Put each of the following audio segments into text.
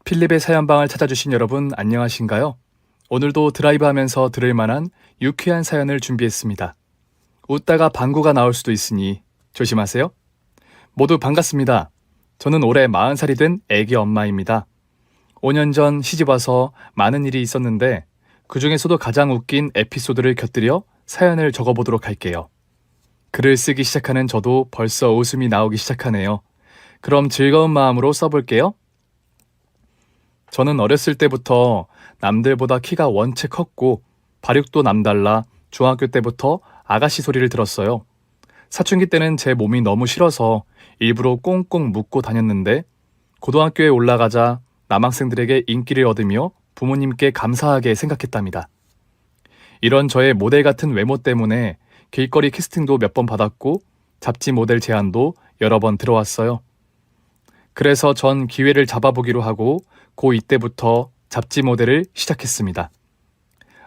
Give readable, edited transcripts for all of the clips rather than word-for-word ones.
필립의 사연방을 찾아주신 여러분 안녕하신가요? 오늘도 드라이브하면서 들을 만한 유쾌한 사연을 준비했습니다. 웃다가 방구가 나올 수도 있으니 조심하세요. 모두 반갑습니다. 저는 올해 40살이 된 애기 엄마입니다. 5년 전 시집와서 많은 일이 있었는데 그 중에서도 가장 웃긴 에피소드를 곁들여 사연을 적어보도록 할게요. 글을 쓰기 시작하는 저도 벌써 웃음이 나오기 시작하네요. 그럼 즐거운 마음으로 써볼게요. 저는 어렸을 때부터 남들보다 키가 원체 컸고 발육도 남달라 중학교 때부터 아가씨 소리를 들었어요. 사춘기 때는 제 몸이 너무 싫어서 일부러 꽁꽁 묶고 다녔는데 고등학교에 올라가자 남학생들에게 인기를 얻으며 부모님께 감사하게 생각했답니다. 이런 저의 모델 같은 외모 때문에 길거리 캐스팅도 몇 번 받았고 잡지 모델 제안도 여러 번 들어왔어요. 그래서 전 기회를 잡아보기로 하고 고2 때부터 잡지 모델을 시작했습니다.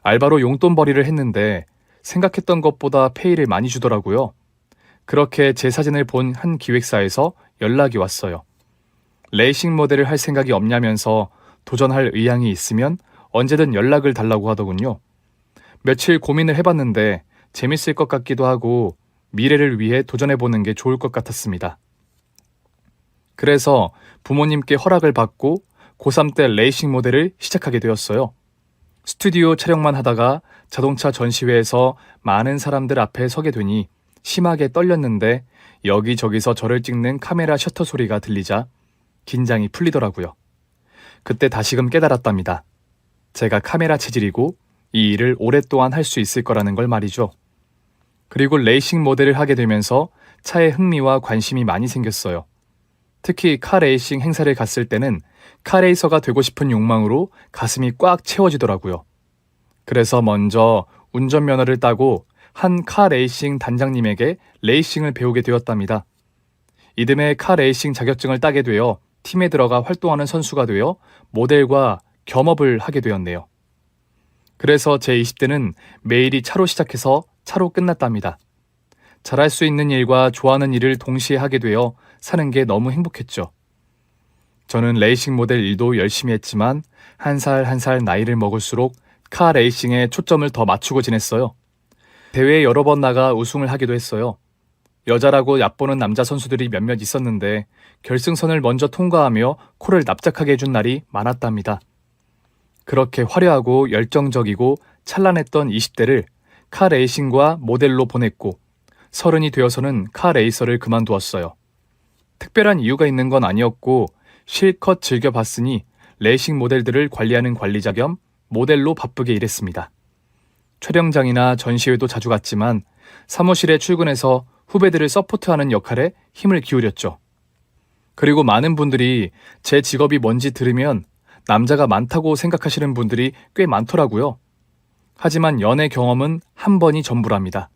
알바로 용돈벌이를 했는데 생각했던 것보다 페이를 많이 주더라고요. 그렇게 제 사진을 본 한 기획사에서 연락이 왔어요. 레이싱 모델을 할 생각이 없냐면서 도전할 의향이 있으면 언제든 연락을 달라고 하더군요. 며칠 고민을 해봤는데 재밌을 것 같기도 하고 미래를 위해 도전해보는 게 좋을 것 같았습니다. 그래서 부모님께 허락을 받고 고3 때 레이싱 모델을 시작하게 되었어요. 스튜디오 촬영만 하다가 자동차 전시회에서 많은 사람들 앞에 서게 되니 심하게 떨렸는데 여기저기서 저를 찍는 카메라 셔터 소리가 들리자 긴장이 풀리더라고요. 그때 다시금 깨달았답니다. 제가 카메라 체질이고 이 일을 오랫동안 할 수 있을 거라는 걸 말이죠. 그리고 레이싱 모델을 하게 되면서 차에 흥미와 관심이 많이 생겼어요. 특히 카레이싱 행사를 갔을 때는 카레이서가 되고 싶은 욕망으로 가슴이 꽉 채워지더라고요. 그래서 먼저 운전면허를 따고 한 카레이싱 단장님에게 레이싱을 배우게 되었답니다. 이듬해 카레이싱 자격증을 따게 되어 팀에 들어가 활동하는 선수가 되어 모델과 겸업을 하게 되었네요. 그래서 제 20대는 매일이 차로 시작해서 차로 끝났답니다. 잘할 수 있는 일과 좋아하는 일을 동시에 하게 되어 사는 게 너무 행복했죠. 저는 레이싱 모델 일도 열심히 했지만 한 살 한 살 나이를 먹을수록 카 레이싱에 초점을 더 맞추고 지냈어요. 대회에 여러 번 나가 우승을 하기도 했어요. 여자라고 얕보는 남자 선수들이 몇몇 있었는데 결승선을 먼저 통과하며 코를 납작하게 해준 날이 많았답니다. 그렇게 화려하고 열정적이고 찬란했던 20대를 카 레이싱과 모델로 보냈고 30이 되어서는 카 레이서를 그만두었어요. 특별한 이유가 있는 건 아니었고 실컷 즐겨봤으니 레이싱 모델들을 관리하는 관리자 겸 모델로 바쁘게 일했습니다. 촬영장이나 전시회도 자주 갔지만 사무실에 출근해서 후배들을 서포트하는 역할에 힘을 기울였죠. 그리고 많은 분들이 제 직업이 뭔지 들으면 남자가 많다고 생각하시는 분들이 꽤 많더라고요. 하지만 연애 경험은 한 번이 전부랍니다.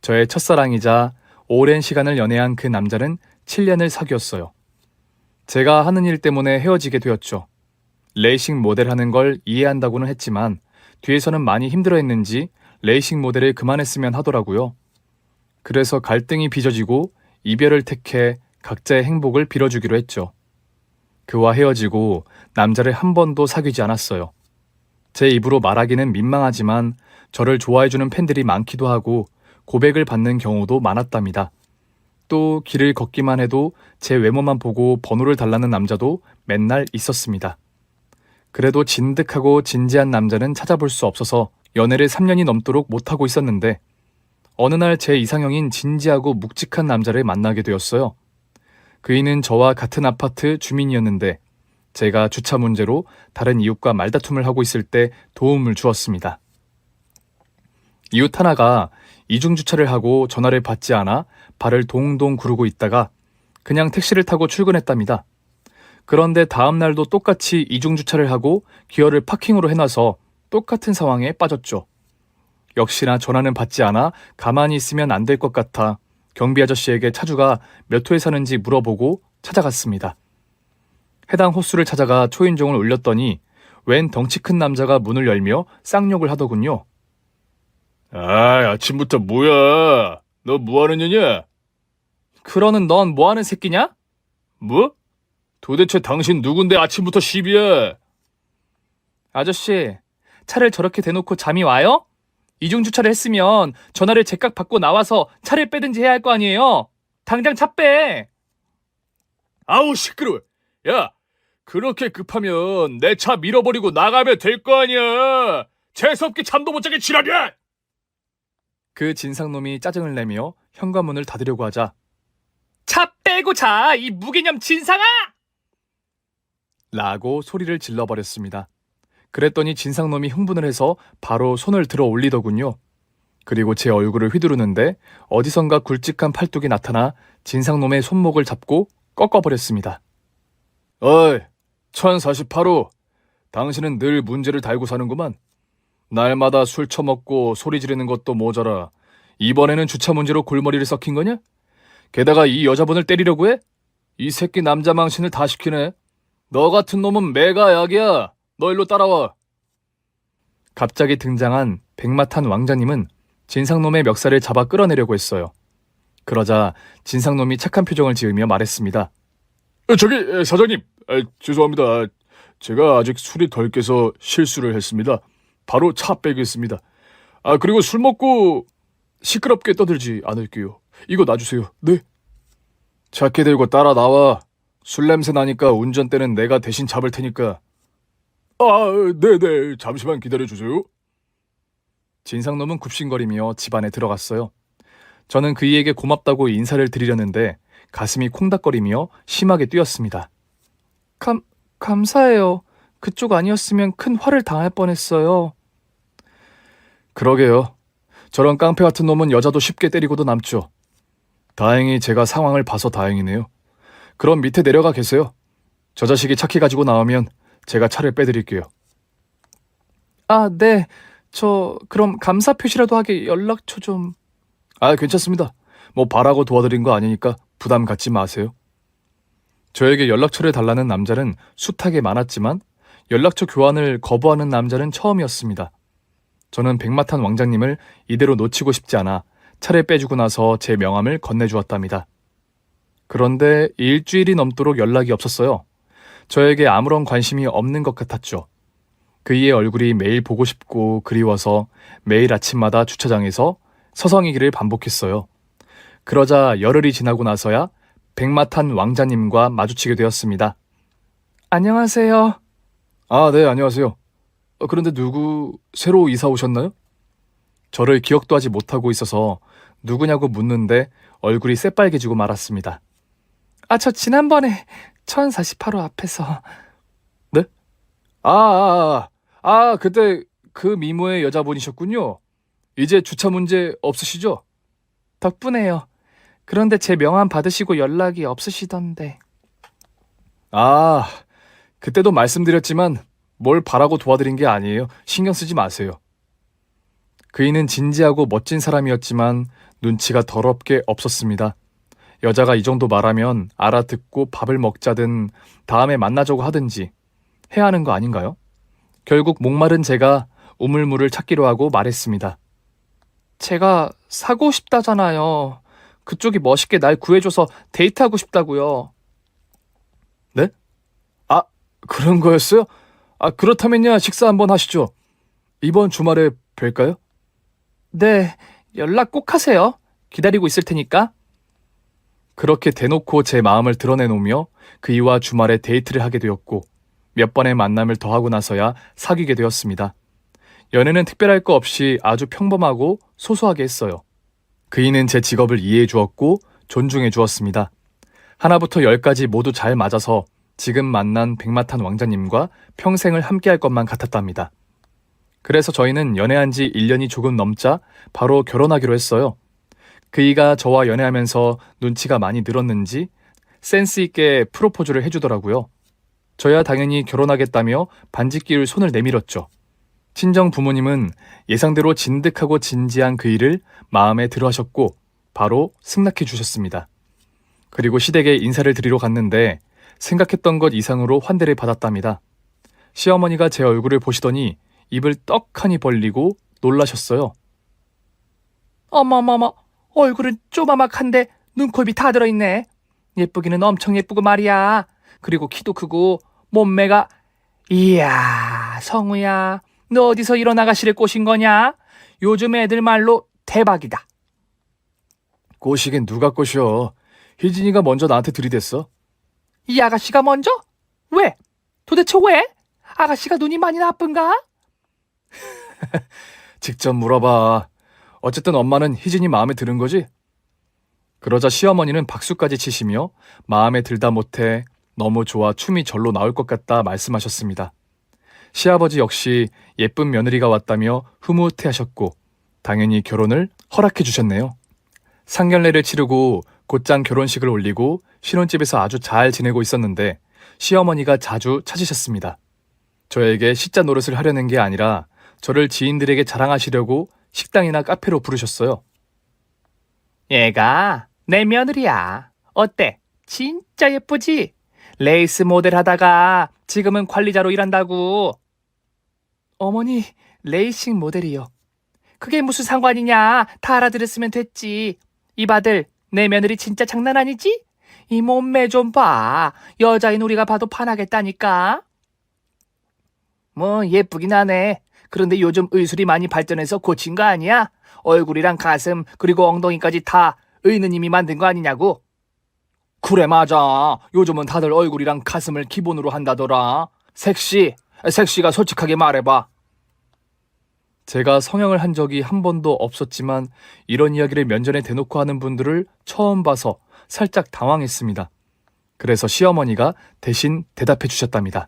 저의 첫사랑이자 오랜 시간을 연애한 그 남자는 7년을 사귀었어요. 제가 하는 일 때문에 헤어지게 되었죠. 레이싱 모델 하는 걸 이해한다고는 했지만 뒤에서는 많이 힘들어했는지 레이싱 모델을 그만했으면 하더라고요. 그래서 갈등이 빚어지고 이별을 택해 각자의 행복을 빌어주기로 했죠. 그와 헤어지고 남자를 한 번도 사귀지 않았어요. 제 입으로 말하기는 민망하지만 저를 좋아해주는 팬들이 많기도 하고 고백을 받는 경우도 많았답니다. 또 길을 걷기만 해도 제 외모만 보고 번호를 달라는 남자도 맨날 있었습니다. 그래도 진득하고 진지한 남자는 찾아볼 수 없어서 연애를 3년이 넘도록 못하고 있었는데 어느 날 제 이상형인 진지하고 묵직한 남자를 만나게 되었어요. 그이는 저와 같은 아파트 주민이었는데 제가 주차 문제로 다른 이웃과 말다툼을 하고 있을 때 도움을 주었습니다. 이웃 하나가 이중주차를 하고 전화를 받지 않아 발을 동동 구르고 있다가 그냥 택시를 타고 출근했답니다. 그런데 다음 날도 똑같이 이중주차를 하고 기어를 파킹으로 해놔서 똑같은 상황에 빠졌죠. 역시나 전화는 받지 않아 가만히 있으면 안 될 것 같아 경비 아저씨에게 차주가 몇 호에 사는지 물어보고 찾아갔습니다. 해당 호수를 찾아가 초인종을 울렸더니 웬 덩치 큰 남자가 문을 열며 쌍욕을 하더군요. 아, 아침부터 뭐야? 너 뭐하는 년이야? 그러는 넌 뭐하는 새끼냐? 뭐? 도대체 당신 누군데 아침부터 시비해? 아저씨, 차를 저렇게 대놓고 잠이 와요? 이중주차를 했으면 전화를 제깍 받고 나와서 차를 빼든지 해야 할 거 아니에요? 당장 차 빼! 아우 시끄러워. 야, 그렇게 급하면 내 차 밀어버리고 나가면 될 거 아니야. 재수없게 잠도 못 자게 지랄이야. 그 진상놈이 짜증을 내며 현관문을 닫으려고 하자 차 빼고 자! 이 무개념 진상아! 라고 소리를 질러버렸습니다. 그랬더니 진상놈이 흥분을 해서 바로 손을 들어 올리더군요. 그리고 제 얼굴을 휘두르는데 어디선가 굵직한 팔뚝이 나타나 진상놈의 손목을 잡고 꺾어버렸습니다. 어이, 1048호. 당신은 늘 문제를 달고 사는구만. 날마다 술 처먹고 소리 지르는 것도 모자라 이번에는 주차 문제로 골머리를 썩힌 거냐? 게다가 이 여자분을 때리려고 해? 이 새끼 남자 망신을 다 시키네. 너 같은 놈은 매가 약이야. 너 일로 따라와. 갑자기 등장한 백마탄 왕자님은 진상놈의 멱살을 잡아 끌어내려고 했어요. 그러자 진상놈이 착한 표정을 지으며 말했습니다. 저기 사장님, 죄송합니다. 제가 아직 술이 덜 깨서 실수를 했습니다. 바로 차 빼겠습니다. 그리고 술 먹고 시끄럽게 떠들지 않을게요. 이거 놔주세요. 네. 차키 들고 따라 나와. 술 냄새 나니까 운전대는 내가 대신 잡을 테니까. 네네. 잠시만 기다려주세요. 진상놈은 굽신거리며 집 안에 들어갔어요. 저는 그이에게 고맙다고 인사를 드리려는데 가슴이 콩닥거리며 심하게 뛰었습니다. 감사해요. 그쪽 아니었으면 큰 화를 당할 뻔했어요. 그러게요. 저런 깡패 같은 놈은 여자도 쉽게 때리고도 남죠. 다행히 제가 상황을 봐서 다행이네요. 그럼 밑에 내려가 계세요. 저 자식이 차키 가지고 나오면 제가 차를 빼드릴게요. 네. 저 그럼 감사 표시라도 하게 연락처 좀... 괜찮습니다. 뭐 바라고 도와드린 거 아니니까 부담 갖지 마세요. 저에게 연락처를 달라는 남자는 숱하게 많았지만 연락처 교환을 거부하는 남자는 처음이었습니다. 저는 백마탄 왕자님을 이대로 놓치고 싶지 않아 차를 빼주고 나서 제 명함을 건네주었답니다. 그런데 일주일이 넘도록 연락이 없었어요. 저에게 아무런 관심이 없는 것 같았죠. 그이의 얼굴이 매일 보고 싶고 그리워서 매일 아침마다 주차장에서 서성이기를 반복했어요. 그러자 열흘이 지나고 나서야 백마탄 왕자님과 마주치게 되었습니다. 안녕하세요. 네, 안녕하세요. 그런데 새로 이사 오셨나요? 저를 기억도 하지 못하고 있어서 누구냐고 묻는데 얼굴이 새빨개지고 말았습니다. 저 지난번에 1048호 앞에서... 네? 그때 그 미모의 여자분이셨군요. 이제 주차 문제 없으시죠? 덕분에요. 그런데 제 명함 받으시고 연락이 없으시던데. 그때도 말씀드렸지만 뭘 바라고 도와드린 게 아니에요. 신경 쓰지 마세요. 그이는 진지하고 멋진 사람이었지만 눈치가 더럽게 없었습니다. 여자가 이 정도 말하면 알아듣고 밥을 먹자든 다음에 만나자고 하든지 해야 하는 거 아닌가요? 결국 목마른 제가 우물물을 찾기로 하고 말했습니다. 제가 사고 싶다잖아요. 그쪽이 멋있게 날 구해줘서 데이트하고 싶다고요. 네? 그런 거였어요? 그렇다면야 식사 한번 하시죠. 이번 주말에 뵐까요? 네, 연락 꼭 하세요. 기다리고 있을 테니까. 그렇게 대놓고 제 마음을 드러내놓으며 그이와 주말에 데이트를 하게 되었고 몇 번의 만남을 더하고 나서야 사귀게 되었습니다. 연애는 특별할 거 없이 아주 평범하고 소소하게 했어요. 그이는 제 직업을 이해해 주었고 존중해 주었습니다. 하나부터 열까지 모두 잘 맞아서 지금 만난 백마탄 왕자님과 평생을 함께할 것만 같았답니다. 그래서 저희는 연애한 지 1년이 조금 넘자 바로 결혼하기로 했어요. 그이가 저와 연애하면서 눈치가 많이 늘었는지 센스 있게 프로포즈를 해주더라고요. 저야 당연히 결혼하겠다며 반지 끼울 손을 내밀었죠. 친정 부모님은 예상대로 진득하고 진지한 그이를 마음에 들어 하셨고 바로 승낙해 주셨습니다. 그리고 시댁에 인사를 드리러 갔는데 생각했던 것 이상으로 환대를 받았답니다. 시어머니가 제 얼굴을 보시더니 입을 떡하니 벌리고 놀라셨어요. 어머머머, 얼굴은 쪼마막한데 눈코입이 다 들어있네. 예쁘기는 엄청 예쁘고 말이야. 그리고 키도 크고 몸매가. 이야, 성우야, 너 어디서 이런 아가씨를 꼬신 거냐? 요즘 애들 말로 대박이다. 꼬시긴 누가 꼬셔. 희진이가 먼저 나한테 들이댔어. 이 아가씨가 먼저? 왜? 도대체 왜? 아가씨가 눈이 많이 나쁜가? 직접 물어봐. 어쨌든 엄마는 희진이 마음에 드는 거지? 그러자 시어머니는 박수까지 치시며 마음에 들다 못해 너무 좋아 춤이 절로 나올 것 같다 말씀하셨습니다. 시아버지 역시 예쁜 며느리가 왔다며 흐뭇해하셨고 당연히 결혼을 허락해 주셨네요. 상견례를 치르고 곧장 결혼식을 올리고 신혼집에서 아주 잘 지내고 있었는데 시어머니가 자주 찾으셨습니다. 저에게 시자 노릇을 하려는 게 아니라 저를 지인들에게 자랑하시려고 식당이나 카페로 부르셨어요. 얘가 내 며느리야. 어때? 진짜 예쁘지? 레이스 모델 하다가 지금은 관리자로 일한다고. 어머니, 레이싱 모델이요. 그게 무슨 상관이냐? 다 알아들었으면 됐지. 이봐들, 내 며느리 진짜 장난 아니지? 이 몸매 좀 봐. 여자인 우리가 봐도 반하겠다니까. 뭐 예쁘긴 하네. 그런데 요즘 의술이 많이 발전해서 고친 거 아니야? 얼굴이랑 가슴 그리고 엉덩이까지 다 의느님이 만든 거 아니냐고. 그래, 맞아. 요즘은 다들 얼굴이랑 가슴을 기본으로 한다더라. 섹시가 솔직하게 말해봐. 제가 성형을 한 적이 한 번도 없었지만 이런 이야기를 면전에 대놓고 하는 분들을 처음 봐서 살짝 당황했습니다. 그래서 시어머니가 대신 대답해 주셨답니다.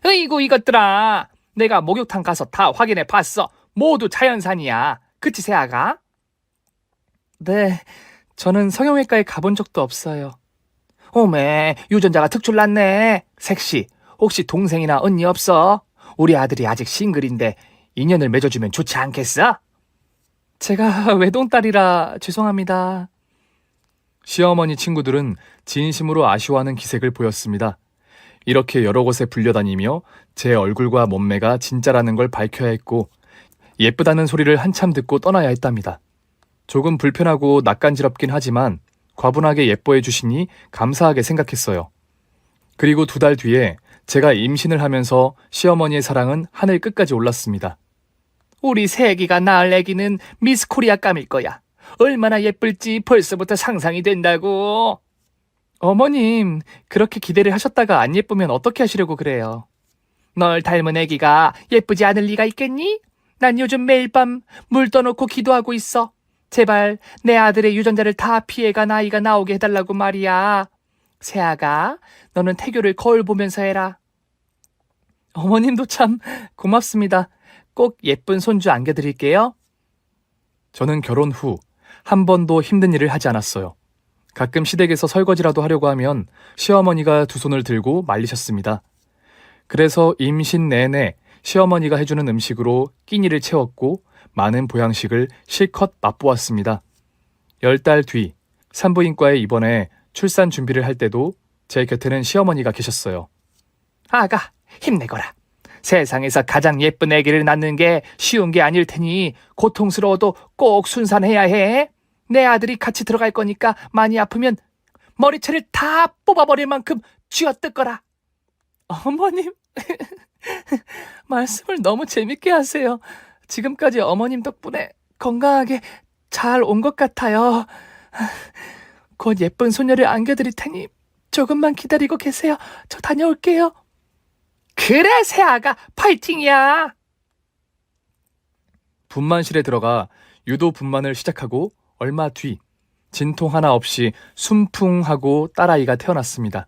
으이구 이것들아. 내가 목욕탕 가서 다 확인해 봤어. 모두 자연산이야. 그치 세아가? 네, 저는 성형외과에 가본 적도 없어요. 오메, 유전자가 특출났네. 섹시, 혹시 동생이나 언니 없어? 우리 아들이 아직 싱글인데 인연을 맺어주면 좋지 않겠어? 제가 외동딸이라 죄송합니다. 시어머니 친구들은 진심으로 아쉬워하는 기색을 보였습니다. 이렇게 여러 곳에 불려다니며 제 얼굴과 몸매가 진짜라는 걸 밝혀야 했고 예쁘다는 소리를 한참 듣고 떠나야 했답니다. 조금 불편하고 낯간지럽긴 하지만 과분하게 예뻐해 주시니 감사하게 생각했어요. 그리고 2달 뒤에 제가 임신을 하면서 시어머니의 사랑은 하늘 끝까지 올랐습니다. 우리 새애기가 낳을 애기는 미스 코리아감일 거야. 얼마나 예쁠지 벌써부터 상상이 된다고. 어머님, 그렇게 기대를 하셨다가 안 예쁘면 어떻게 하시려고 그래요? 널 닮은 애기가 예쁘지 않을 리가 있겠니? 난 요즘 매일 밤 물 떠놓고 기도하고 있어. 제발 내 아들의 유전자를 다 피해간 아이가 나오게 해달라고 말이야. 세아가, 너는 태교를 거울 보면서 해라. 어머님도 참 고맙습니다. 꼭 예쁜 손주 안겨드릴게요. 저는 결혼 후 한 번도 힘든 일을 하지 않았어요. 가끔 시댁에서 설거지라도 하려고 하면 시어머니가 2손을 들고 말리셨습니다. 그래서 임신 내내 시어머니가 해주는 음식으로 끼니를 채웠고 많은 보양식을 실컷 맛보았습니다. 10달 뒤 산부인과에 입원해 출산 준비를 할 때도 제 곁에는 시어머니가 계셨어요. 아가, 힘내거라. 세상에서 가장 예쁜 아기를 낳는 게 쉬운 게 아닐 테니 고통스러워도 꼭 순산해야 해. 내 아들이 같이 들어갈 거니까 많이 아프면 머리채를 다 뽑아버릴 만큼 쥐어뜯거라. 어머님, 말씀을 너무 재밌게 하세요. 지금까지 어머님 덕분에 건강하게 잘 온 것 같아요. 곧 예쁜 소녀를 안겨드릴 테니 조금만 기다리고 계세요. 저 다녀올게요. 그래, 세아가 파이팅이야. 분만실에 들어가 유도 분만을 시작하고 얼마 뒤 진통 하나 없이 순풍하고 딸아이가 태어났습니다.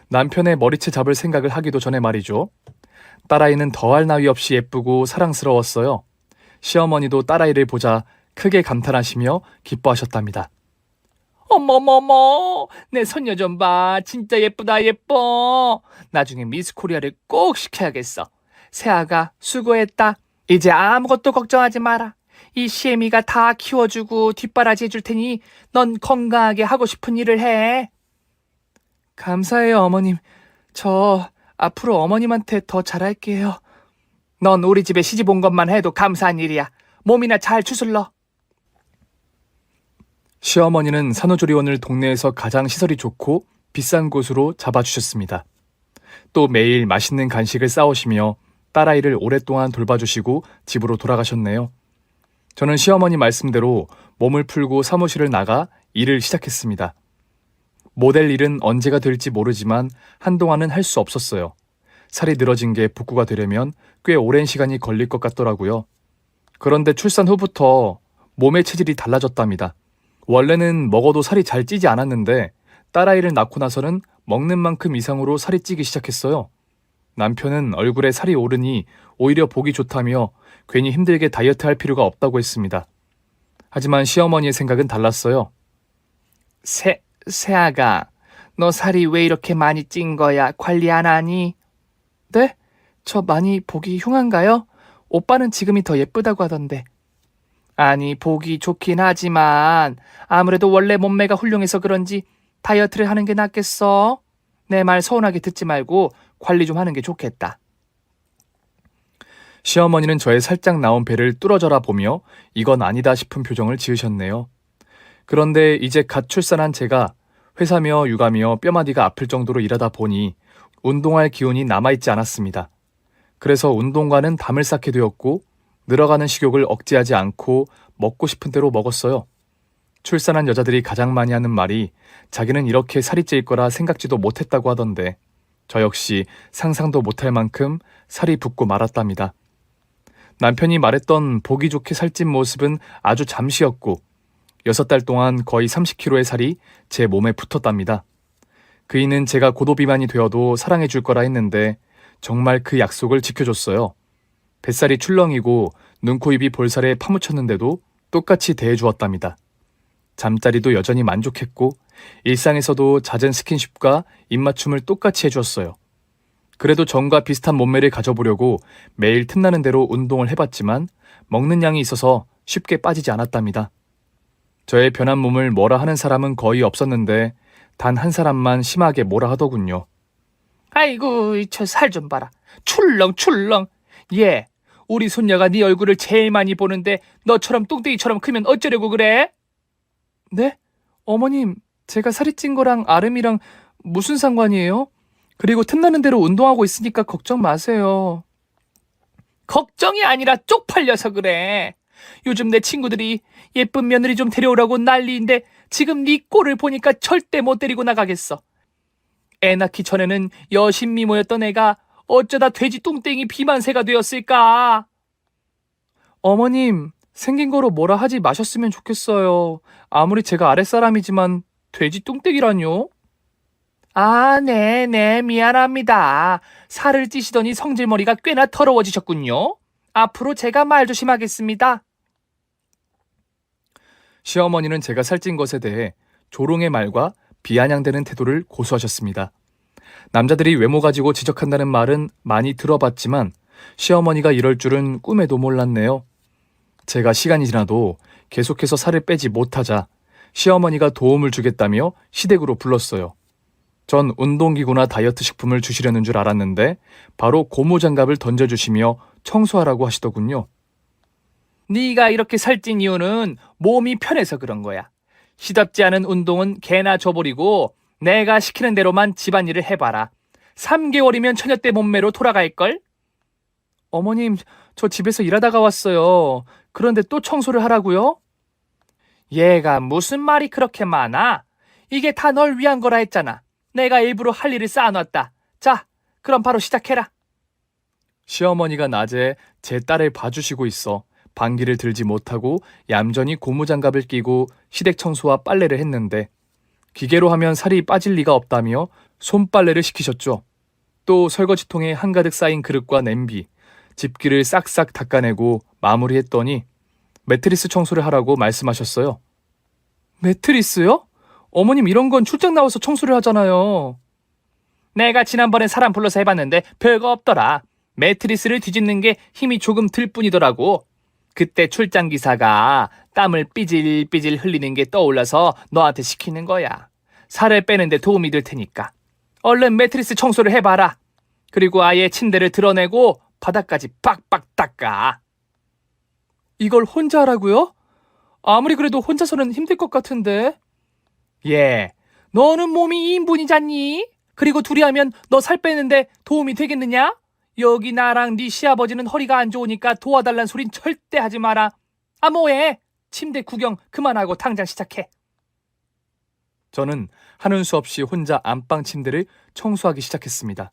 남편의 머리채 잡을 생각을 하기도 전에 말이죠. 딸아이는 더할 나위 없이 예쁘고 사랑스러웠어요. 시어머니도 딸아이를 보자 크게 감탄하시며 기뻐하셨답니다. 어머머머, 내 손녀 좀 봐. 진짜 예쁘다, 예뻐. 나중에 미스 코리아를 꼭 시켜야겠어. 세아가 수고했다. 이제 아무것도 걱정하지 마라. 이 시애미가 다 키워주고 뒷바라지 해줄 테니 넌 건강하게 하고 싶은 일을 해. 감사해요, 어머님. 저 앞으로 어머님한테 더 잘할게요. 넌 우리 집에 시집 온 것만 해도 감사한 일이야. 몸이나 잘 추슬러. 시어머니는 산후조리원을 동네에서 가장 시설이 좋고 비싼 곳으로 잡아주셨습니다. 또 매일 맛있는 간식을 싸오시며 딸아이를 오랫동안 돌봐주시고 집으로 돌아가셨네요. 저는 시어머니 말씀대로 몸을 풀고 사무실을 나가 일을 시작했습니다. 모델 일은 언제가 될지 모르지만 한동안은 할 수 없었어요. 살이 늘어진 게 복구가 되려면 꽤 오랜 시간이 걸릴 것 같더라고요. 그런데 출산 후부터 몸의 체질이 달라졌답니다. 원래는 먹어도 살이 잘 찌지 않았는데 딸아이를 낳고 나서는 먹는 만큼 이상으로 살이 찌기 시작했어요. 남편은 얼굴에 살이 오르니 오히려 보기 좋다며 괜히 힘들게 다이어트 할 필요가 없다고 했습니다. 하지만 시어머니의 생각은 달랐어요. 새아가, 너 살이 왜 이렇게 많이 찐 거야? 관리 안 하니? 네? 저 많이 보기 흉한가요? 오빠는 지금이 더 예쁘다고 하던데. 아니, 보기 좋긴 하지만 아무래도 원래 몸매가 훌륭해서 그런지 다이어트를 하는 게 낫겠어? 내 말 서운하게 듣지 말고 관리 좀 하는 게 좋겠다. 시어머니는 저의 살짝 나온 배를 뚫어져라 보며 이건 아니다 싶은 표정을 지으셨네요. 그런데 이제 갓 출산한 제가 회사며 육아며 뼈마디가 아플 정도로 일하다 보니 운동할 기운이 남아있지 않았습니다. 그래서 운동과는 담을 쌓게 되었고 늘어가는 식욕을 억제하지 않고 먹고 싶은 대로 먹었어요. 출산한 여자들이 가장 많이 하는 말이 자기는 이렇게 살이 찔 거라 생각지도 못했다고 하던데 저 역시 상상도 못할 만큼 살이 붓고 말았답니다. 남편이 말했던 보기 좋게 살찐 모습은 아주 잠시였고 6달 동안 거의 30kg의 살이 제 몸에 붙었답니다. 그이는 제가 고도비만이 되어도 사랑해 줄 거라 했는데 정말 그 약속을 지켜줬어요. 뱃살이 출렁이고 눈, 코, 입이 볼살에 파묻혔는데도 똑같이 대해주었답니다. 잠자리도 여전히 만족했고 일상에서도 잦은 스킨십과 입맞춤을 똑같이 해주었어요. 그래도 전과 비슷한 몸매를 가져보려고 매일 틈나는 대로 운동을 해봤지만 먹는 양이 있어서 쉽게 빠지지 않았답니다. 저의 변한 몸을 뭐라 하는 사람은 거의 없었는데 단 한 사람만 심하게 뭐라 하더군요. 아이고, 저 살 좀 봐라. 출렁출렁. 얘, 우리 손녀가 네 얼굴을 제일 많이 보는데 너처럼 뚱땡이처럼 크면 어쩌려고 그래? 네? 어머님, 제가 살이 찐 거랑 아름이랑 무슨 상관이에요? 그리고 틈나는 대로 운동하고 있으니까 걱정 마세요. 걱정이 아니라 쪽팔려서 그래. 요즘 내 친구들이 예쁜 며느리 좀 데려오라고 난리인데 지금 네 꼴을 보니까 절대 못 데리고 나가겠어. 애 낳기 전에는 여신미모였던 애가 어쩌다 돼지 뚱땡이 비만세가 되었을까? 어머님, 생긴 거로 뭐라 하지 마셨으면 좋겠어요. 아무리 제가 아랫사람이지만 돼지 뚱땡이라뇨? 아, 네, 미안합니다. 살을 찌시더니 성질머리가 꽤나 더러워지셨군요. 앞으로 제가 말 조심하겠습니다. 시어머니는 제가 살찐 것에 대해 조롱의 말과 비아냥대는 태도를 고수하셨습니다. 남자들이 외모 가지고 지적한다는 말은 많이 들어봤지만 시어머니가 이럴 줄은 꿈에도 몰랐네요. 제가 시간이 지나도 계속해서 살을 빼지 못하자 시어머니가 도움을 주겠다며 시댁으로 불렀어요. 전 운동기구나 다이어트 식품을 주시려는 줄 알았는데 바로 고무장갑을 던져주시며 청소하라고 하시더군요. 네가 이렇게 살찐 이유는 몸이 편해서 그런 거야. 시덥지 않은 운동은 개나 줘버리고 내가 시키는 대로만 집안일을 해봐라. 3개월이면 처녀 때 몸매로 돌아갈걸? 어머님, 저 집에서 일하다가 왔어요. 그런데 또 청소를 하라고요? 얘가 무슨 말이 그렇게 많아? 이게 다 널 위한 거라 했잖아. 내가 일부러 할 일을 쌓아놨다. 자, 그럼 바로 시작해라. 시어머니가 낮에 제 딸을 봐주시고 있어 방귀를 들지 못하고 얌전히 고무장갑을 끼고 시댁 청소와 빨래를 했는데 기계로 하면 살이 빠질 리가 없다며 손빨래를 시키셨죠. 또 설거지통에 한가득 쌓인 그릇과 냄비, 집기를 싹싹 닦아내고 마무리했더니 매트리스 청소를 하라고 말씀하셨어요. 매트리스요? 어머님 이런 건 출장 나와서 청소를 하잖아요. 내가 지난번에 사람 불러서 해봤는데 별거 없더라. 매트리스를 뒤집는 게 힘이 조금 들 뿐이더라고. 그때 출장 기사가 땀을 삐질삐질 흘리는 게 떠올라서 너한테 시키는 거야. 살을 빼는데 도움이 될 테니까. 얼른 매트리스 청소를 해봐라. 그리고 아예 침대를 드러내고 바닥까지 빡빡 닦아. 이걸 혼자 하라고요? 아무리 그래도 혼자서는 힘들 것 같은데. 예, 너는 몸이 2인분이잖니? 그리고 둘이 하면 너 살 빼는데 도움이 되겠느냐? 여기 나랑 네 시아버지는 허리가 안 좋으니까 도와달란 소린 절대 하지 마라. 아 뭐해? 침대 구경 그만하고 당장 시작해. 저는 하는 수 없이 혼자 안방 침대를 청소하기 시작했습니다.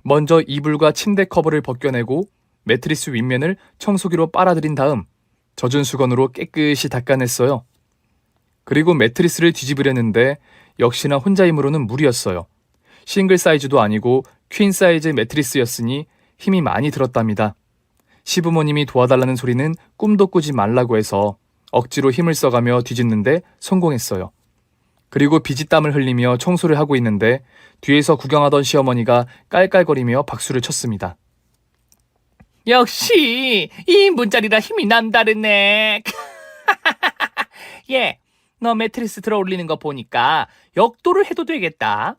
먼저 이불과 침대 커버를 벗겨내고 매트리스 윗면을 청소기로 빨아들인 다음 젖은 수건으로 깨끗이 닦아냈어요. 그리고 매트리스를 뒤집으려는데 역시나 혼자 힘으로는 무리였어요. 싱글 사이즈도 아니고 퀸 사이즈 매트리스였으니 힘이 많이 들었답니다. 시부모님이 도와달라는 소리는 꿈도 꾸지 말라고 해서 억지로 힘을 써가며 뒤집는데 성공했어요. 그리고 비지땀을 흘리며 청소를 하고 있는데 뒤에서 구경하던 시어머니가 깔깔거리며 박수를 쳤습니다. 역시 2인분짜리라 힘이 남다르네. 예, 너 매트리스 들어 올리는 거 보니까 역도를 해도 되겠다.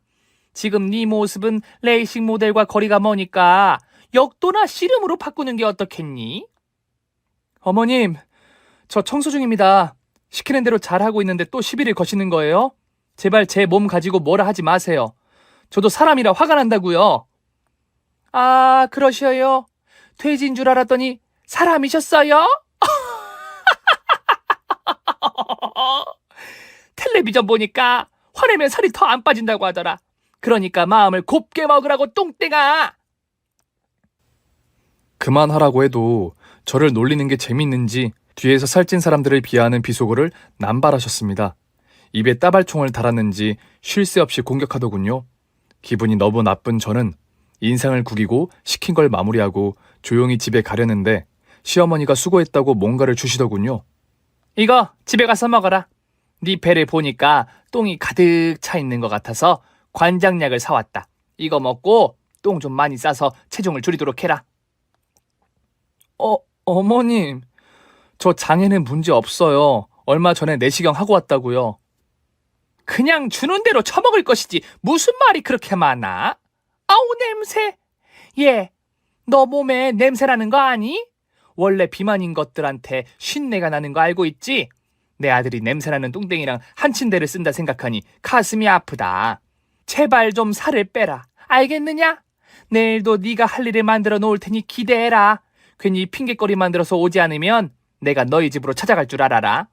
지금 네 모습은 레이싱 모델과 거리가 머니까 역도나 씨름으로 바꾸는 게 어떻겠니? 어머님, 저 청소 중입니다. 시키는 대로 잘하고 있는데 또 시비를 거시는 거예요? 제발 제 몸 가지고 뭐라 하지 마세요. 저도 사람이라 화가 난다고요. 아, 그러셔요? 돼지인 줄 알았더니 사람이셨어요? 텔레비전 보니까 화내면 살이 더 안 빠진다고 하더라. 그러니까 마음을 곱게 먹으라고 똥땡아. 그만하라고 해도 저를 놀리는 게 재밌는지 뒤에서 살찐 사람들을 비하하는 비속어를 남발하셨습니다. 입에 따발총을 달았는지 쉴 새 없이 공격하더군요. 기분이 너무 나쁜 저는 인상을 구기고 시킨 걸 마무리하고 조용히 집에 가려는데 시어머니가 수고했다고 뭔가를 주시더군요. 이거 집에 가서 먹어라. 네 배를 보니까 똥이 가득 차 있는 것 같아서 관장약을 사왔다. 이거 먹고 똥 좀 많이 싸서 체중을 줄이도록 해라. 어머님, 저 장에는 문제 없어요. 얼마 전에 내시경 하고 왔다고요. 그냥 주는 대로 처먹을 것이지 무슨 말이 그렇게 많아? 아우 냄새. 얘, 너 몸에 냄새나는 거 아니? 원래 비만인 것들한테 쉰내가 나는 거 알고 있지? 내 아들이 냄새나는 뚱땡이랑 한 침대를 쓴다 생각하니 가슴이 아프다. 제발 좀 살을 빼라. 알겠느냐? 내일도 네가 할 일을 만들어 놓을 테니 기대해라. 괜히 핑계거리 만들어서 오지 않으면 내가 너희 집으로 찾아갈 줄 알아라.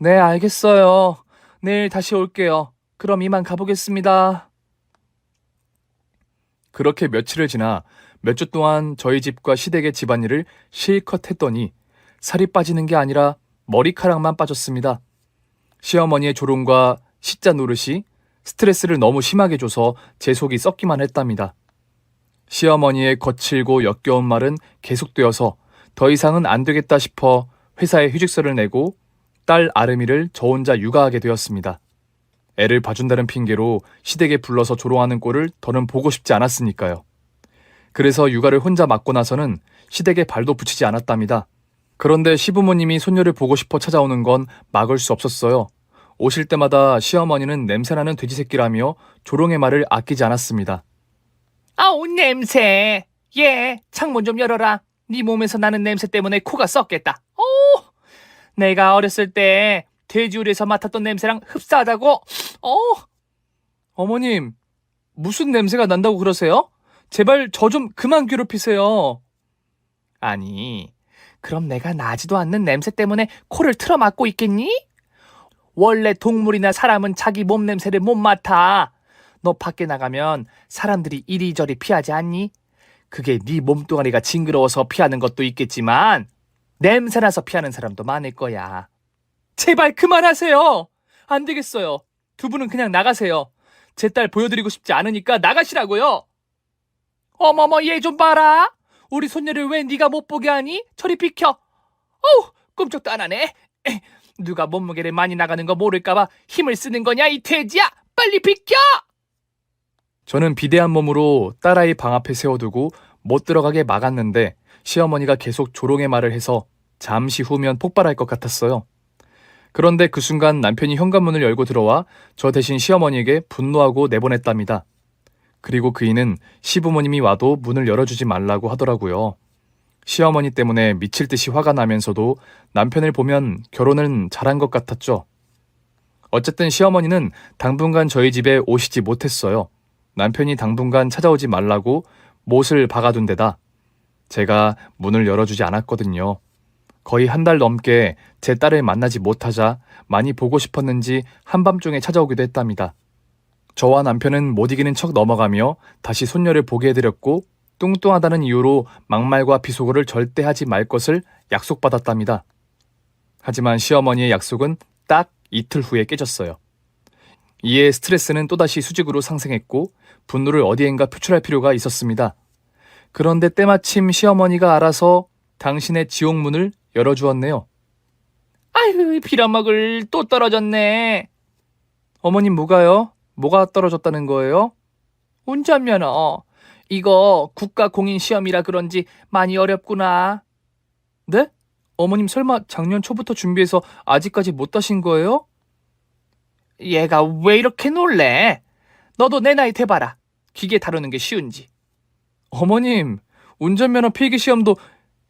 네, 알겠어요. 내일 다시 올게요. 그럼 이만 가보겠습니다. 그렇게 며칠을 지나 몇 주 동안 저희 집과 시댁의 집안일을 실컷 했더니 살이 빠지는 게 아니라 머리카락만 빠졌습니다. 시어머니의 조롱과 시자 노릇이 스트레스를 너무 심하게 줘서 제 속이 썩기만 했답니다. 시어머니의 거칠고 역겨운 말은 계속되어서 더 이상은 안 되겠다 싶어 회사에 휴직서를 내고 딸 아름이를 저 혼자 육아하게 되었습니다. 애를 봐준다는 핑계로 시댁에 불러서 조롱하는 꼴을 더는 보고 싶지 않았으니까요. 그래서 육아를 혼자 맡고 나서는 시댁에 발도 붙이지 않았답니다. 그런데 시부모님이 손녀를 보고 싶어 찾아오는 건 막을 수 없었어요. 오실 때마다 시어머니는 냄새나는 돼지 새끼라며 조롱의 말을 아끼지 않았습니다. 아우 냄새. 얘, 창문 좀 열어라. 네 몸에서 나는 냄새 때문에 코가 썩겠다. 오, 내가 어렸을 때 돼지우리에서 맡았던 냄새랑 흡사하다고. 어머님, 무슨 냄새가 난다고 그러세요? 제발 저 좀 그만 괴롭히세요. 아니, 그럼 내가 나지도 않는 냄새 때문에 코를 틀어막고 있겠니? 원래 동물이나 사람은 자기 몸 냄새를 못 맡아. 너 밖에 나가면 사람들이 이리저리 피하지 않니? 그게 네 몸뚱아리가 징그러워서 피하는 것도 있겠지만 냄새나서 피하는 사람도 많을 거야. 제발 그만하세요. 안 되겠어요. 두 분은 그냥 나가세요. 제 딸 보여드리고 싶지 않으니까 나가시라고요. 어머머, 얘 좀 봐라. 우리 손녀를 왜 네가 못 보게 하니? 저리 비켜. 어우, 끔찍도 안 하네. 누가 몸무게를 많이 나가는 거 모를까봐 힘을 쓰는 거냐, 이 돼지야. 빨리 비켜. 저는 비대한 몸으로 딸아이 방 앞에 세워두고 못 들어가게 막았는데 시어머니가 계속 조롱의 말을 해서 잠시 후면 폭발할 것 같았어요. 그런데 그 순간 남편이 현관문을 열고 들어와 저 대신 시어머니에게 분노하고 내보냈답니다. 그리고 그이는 시부모님이 와도 문을 열어주지 말라고 하더라고요. 시어머니 때문에 미칠 듯이 화가 나면서도 남편을 보면 결혼은 잘한 것 같았죠. 어쨌든 시어머니는 당분간 저희 집에 오시지 못했어요. 남편이 당분간 찾아오지 말라고 못을 박아둔 데다 제가 문을 열어주지 않았거든요. 거의 한 달 넘게 제 딸을 만나지 못하자 많이 보고 싶었는지 한밤중에 찾아오기도 했답니다. 저와 남편은 못 이기는 척 넘어가며 다시 손녀를 보게 해드렸고 뚱뚱하다는 이유로 막말과 비속어를 절대 하지 말 것을 약속받았답니다. 하지만 시어머니의 약속은 딱 이틀 후에 깨졌어요. 이에 스트레스는 또다시 수직으로 상승했고 분노를 어디엔가 표출할 필요가 있었습니다. 그런데 때마침 시어머니가 알아서 당신의 지옥문을 열어주었네요. 아유, 빌어먹을 또 떨어졌네. 어머님 뭐가요? 뭐가 떨어졌다는 거예요? 운전면허. 이거 국가공인 시험이라 그런지 많이 어렵구나. 네? 어머님 설마 작년 초부터 준비해서 아직까지 못 따신 거예요? 얘가 왜 이렇게 놀래? 너도 내 나이 돼봐라. 기계 다루는 게 쉬운지. 어머님, 운전면허 필기 시험도